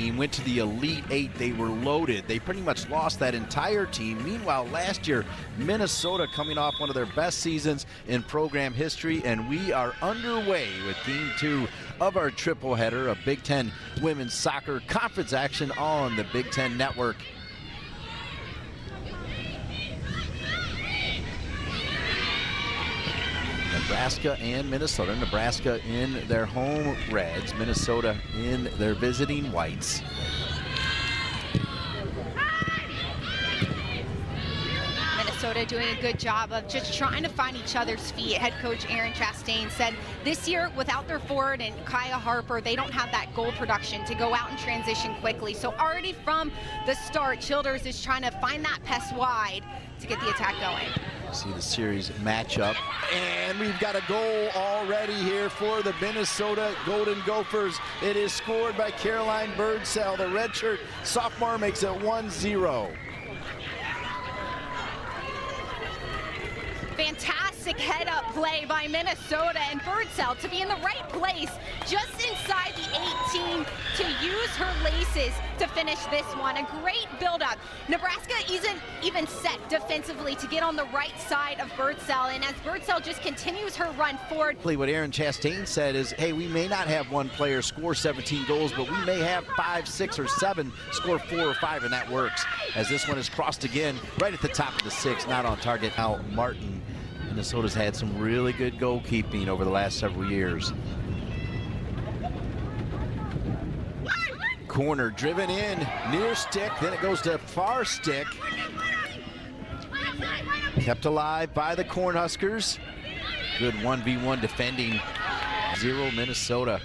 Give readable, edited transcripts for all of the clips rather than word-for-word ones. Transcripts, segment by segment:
team, went to the Elite Eight. They were loaded. They pretty much lost that entire team. Meanwhile, last year, Minnesota coming off one of their best seasons in program history, and we are underway with Game 2 of our triple header of Big Ten Women's Soccer Conference action on the Big Ten Network. Nebraska and Minnesota. Nebraska in their home reds, Minnesota in their visiting whites. Minnesota doing a good job of just trying to find each other's feet. Head coach Erin Chastain said this year, without their forward and Kaya Harper, they don't have that goal production to go out and transition quickly. So already from the start, Childers is trying to find that pass wide to get the attack going. See the series matchup, and we've got a goal already here for the Minnesota Golden Gophers. It is scored by Caroline Birdsell. The redshirt sophomore makes it 1-0. Fantastic head-up play by Minnesota, and Birdsell to be in the right place just inside the 18 to use her laces to finish this one. A great build-up. Nebraska isn't even set defensively to get on the right side of Birdsell, and as Birdsell just continues her run forward. What Erin Chastain said is, hey, we may not have one player score 17 goals, but we may have 5, 6, or 7 score 4 or 5, and that works. As this one is crossed again, right at the top of the 6, not on target. Now Martin. Minnesota's had some really good goalkeeping over the last several years. Corner driven in, near stick, then it goes to far stick. Kept alive by the Cornhuskers. Good 1v1 defending. 0 Minnesota.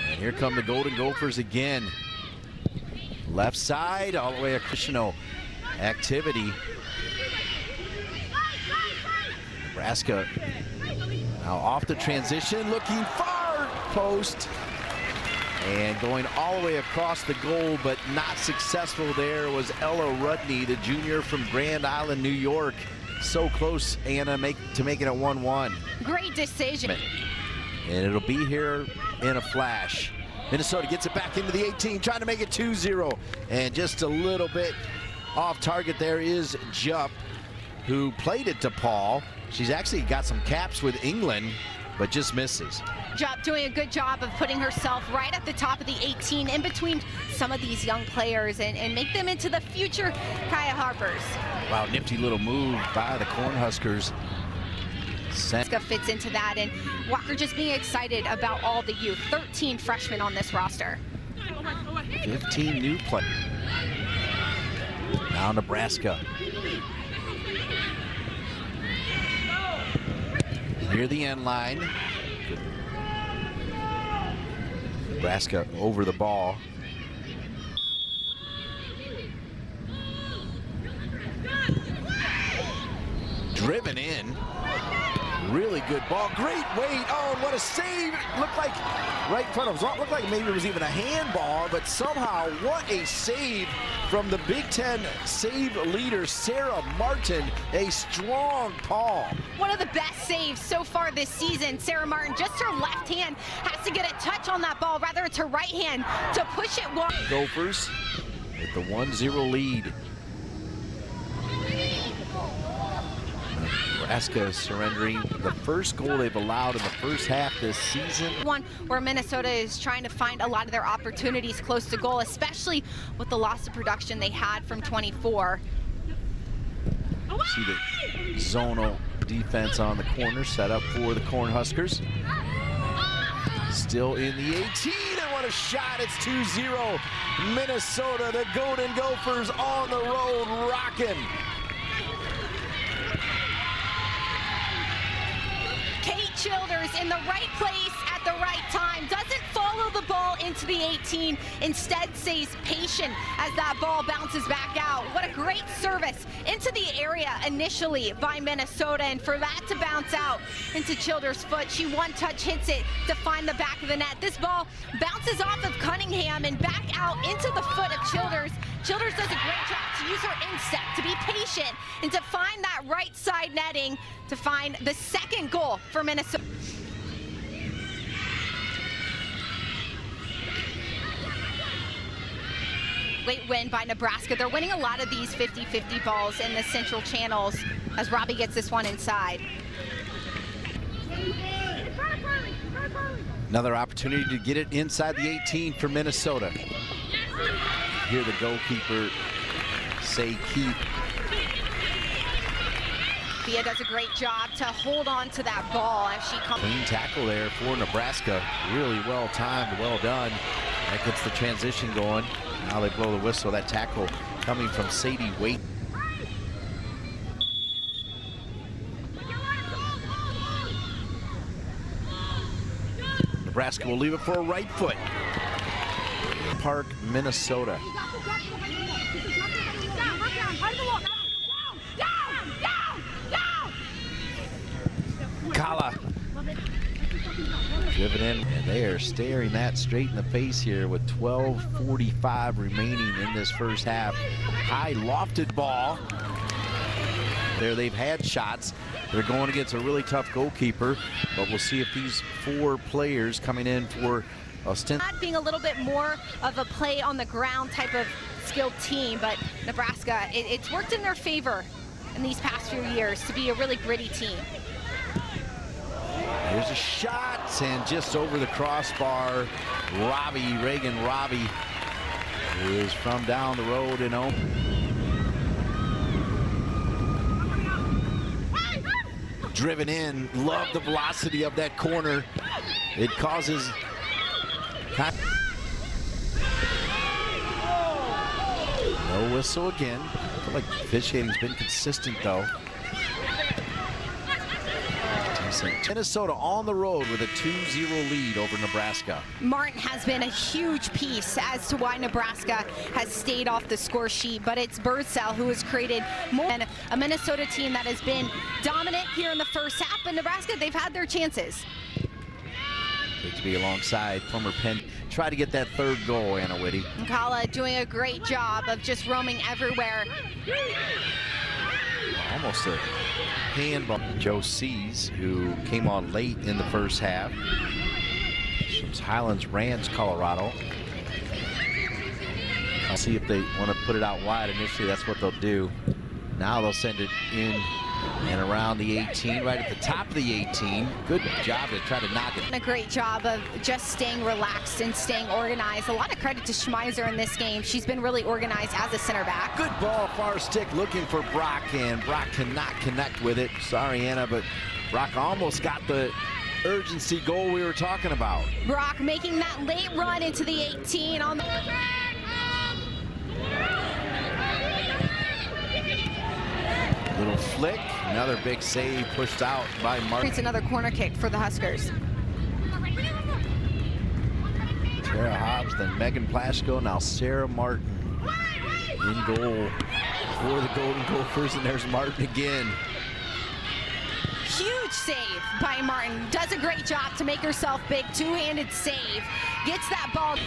And here come the Golden Gophers again. Left side, all the way to Krishno. Activity. Nebraska now off the transition, looking far post, and going all the way across the goal, but not successful there was Ella Rudney, the junior from Grand Island, New York. So close, Anna, to making it 1-1. Great decision. And it'll be here in a flash. Minnesota gets it back into the 18, trying to make it 2-0, and just a little bit off target there is Jupp, who played it to Paul. She's actually got some caps with England, but just misses. Jupp doing a good job of putting herself right at the top of the 18 in between some of these young players and make them into the future Kaya Harpers. Wow, nifty little move by the Cornhuskers. Fits into that, and Walker just being excited about all the youth. 13 freshmen on this roster. 15 new players. Now Nebraska. Near the end line. Nebraska over the ball. Driven in. Really good ball. Great weight. Oh, what a save. It looked like right in front of us. It looked like maybe it was even a handball, but somehow what a save from the Big Ten save leader, Sarah Martin. A strong paw. One of the best saves so far this season. Sarah Martin, just her left hand, has to get a touch on that ball. Rather, it's her right hand to push it wide. Gophers with the 1-0 lead. Nebraska surrendering the first goal they've allowed in the first half this season. One where Minnesota is trying to find a lot of their opportunities close to goal, especially with the loss of production they had from 24. See the zonal defense on the corner set up for the Cornhuskers. Still in the 18, and what a shot. It's 2-0. Minnesota, the Golden Gophers on the road, rocking. Kate Childers in the right place at the right time, doesn't follow the ball into the 18, instead stays patient as that ball bounces back out. What a great service into the area initially by Minnesota, and for that to bounce out into Childers' foot, she one-touch hits it to find the back of the net. This ball bounces off of Cunningham and back out into the foot of Childers. Childers does a great job to use her instep, to be patient, and to find that right side netting to find the second goal for Minnesota. Great win by Nebraska. They're winning a lot of these 50-50 balls in the central channels as Robbie gets this one inside. Another opportunity to get it inside the 18 for Minnesota. Hear the goalkeeper say keep. Thea does a great job to hold on to that ball as she comes. Clean tackle there for Nebraska. Really well timed, well done. That gets the transition going. Now they blow the whistle. That tackle coming from Sadie Waite. Nebraska will leave it for a right foot. Park, Minnesota. Kala driven in, and they are staring that straight in the face here with 12:45 remaining in this first half. High lofted ball. There they've had shots. They're going against a really tough goalkeeper, but we'll see if these four players coming in for a stint. Being a little bit more of a play on the ground type of skilled team, but Nebraska, it's worked in their favor in these past few years to be a really gritty team. Here's a shot, and just over the crossbar, Reagan Robbie, who is from down the road in Omaha. Driven in, love the velocity of that corner. It causes... No whistle again. I feel like officiating's been consistent though. Minnesota on the road with a 2-0 lead over Nebraska. Martin has been a huge piece as to why Nebraska has stayed off the score sheet, but it's Birdsell who has created more than a Minnesota team that has been dominant here in the first half, but Nebraska, they've had their chances. Good to be alongside former Penn. Try to get that third goal, Anna Whitty. Kala doing a great job of just roaming everywhere. Almost a handball. Joe Sees, who came on late in the first half. From Highlands Ranch, Colorado. I'll see if they want to put it out wide initially. That's what they'll do. Now they'll send it in and around the 18, right at the top of the 18. Good job to try to knock it. A great job of just staying relaxed and staying organized. A lot of credit to Schmeiser in this game. She's been really organized as a center back. Good ball, far stick, looking for Brock, and Brock cannot connect with it. Sorry, Anna, but Brock almost got the urgency goal we were talking about. Brock making that late run into the 18 on the... Little flick, another big save pushed out by Martin. It's another corner kick for the Huskers. Tara Hobbs, then Megan Plasko, now Sarah Martin in goal for the Golden Gophers, and there's Martin again. Huge save by Martin. Does a great job to make herself big. Two-handed save. Gets that ball.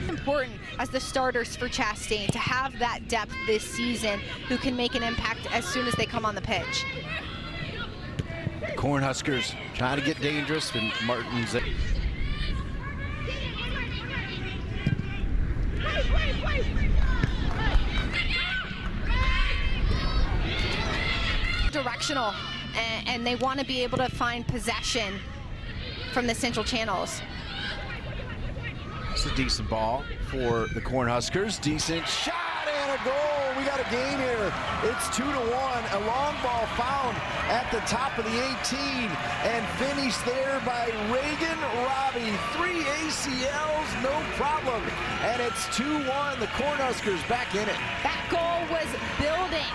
Important as the starters for Chastain to have that depth this season who can make an impact as soon as they come on the pitch. Cornhuskers trying to get dangerous, and Martin's directional, and they want to be able to find possession from the central channels. It's a decent ball for the Cornhuskers. Decent shot and a goal. We got a game here. It's 2-1. A long ball found at the top of the 18 and finished there by Reagan Robbie. 3 ACLs, no problem. And it's 2-1. The Cornhuskers back in it. That goal was building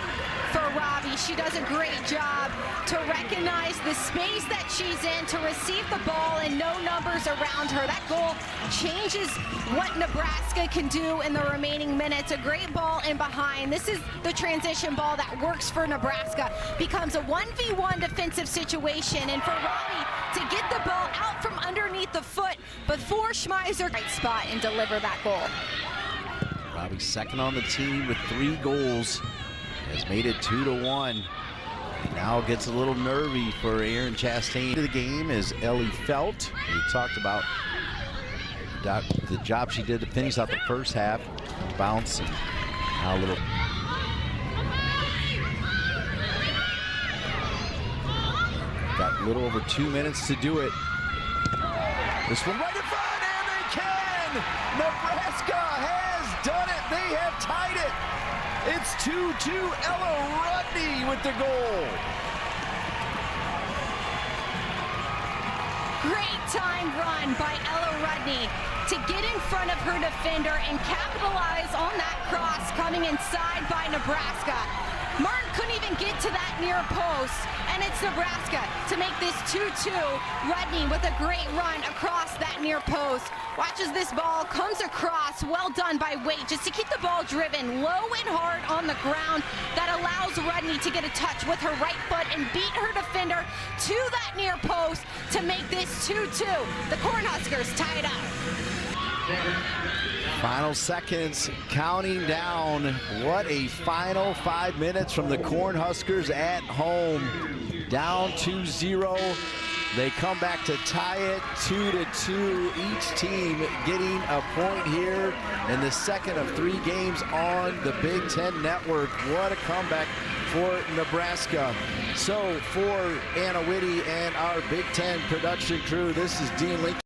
for Robbie. She does a great job to recognize the space that she's in, to receive the ball and no numbers around her. That goal changes what Nebraska can do in the remaining minutes. A great ball in behind. This is the transition ball that works for Nebraska. Becomes a 1v1 defensive situation, and for Robbie to get the ball out from underneath the foot before Schmeiser right spot and deliver that goal. Robbie second on the team with 3 goals. Has made it 2-1. Now gets a little nervy for Aaron Chastain. To the game is Ellie Felt. We talked about the job she did to finish out the first half. Bounce and now a little. Got a little over 2 minutes to do it. This one right in front, and they can! Nebraska has done it. They have tied it. It's 2-2. Ella Rudney with the goal. Great time run by Ella Rudney to get in front of her defender and capitalize on that cross coming inside by Nebraska. Martin couldn't even get to that near post, and it's Nebraska to make this 2-2. Rudney with a great run across that near post. Watches this ball, comes across, well done by Waite, just to keep the ball driven low and hard on the ground. That allows Rudney to get a touch with her right foot and beat her defender to that near post to make this 2-2. The Cornhuskers tie it up. Final seconds counting down. What a final 5 minutes from the Cornhuskers at home. Down 2-0. They come back to tie it 2-2. Each team getting a point here in the second of 3 games on the Big Ten Network. What a comeback for Nebraska. So for Anna Whitty and our Big Ten production crew, this is Dean Lincoln.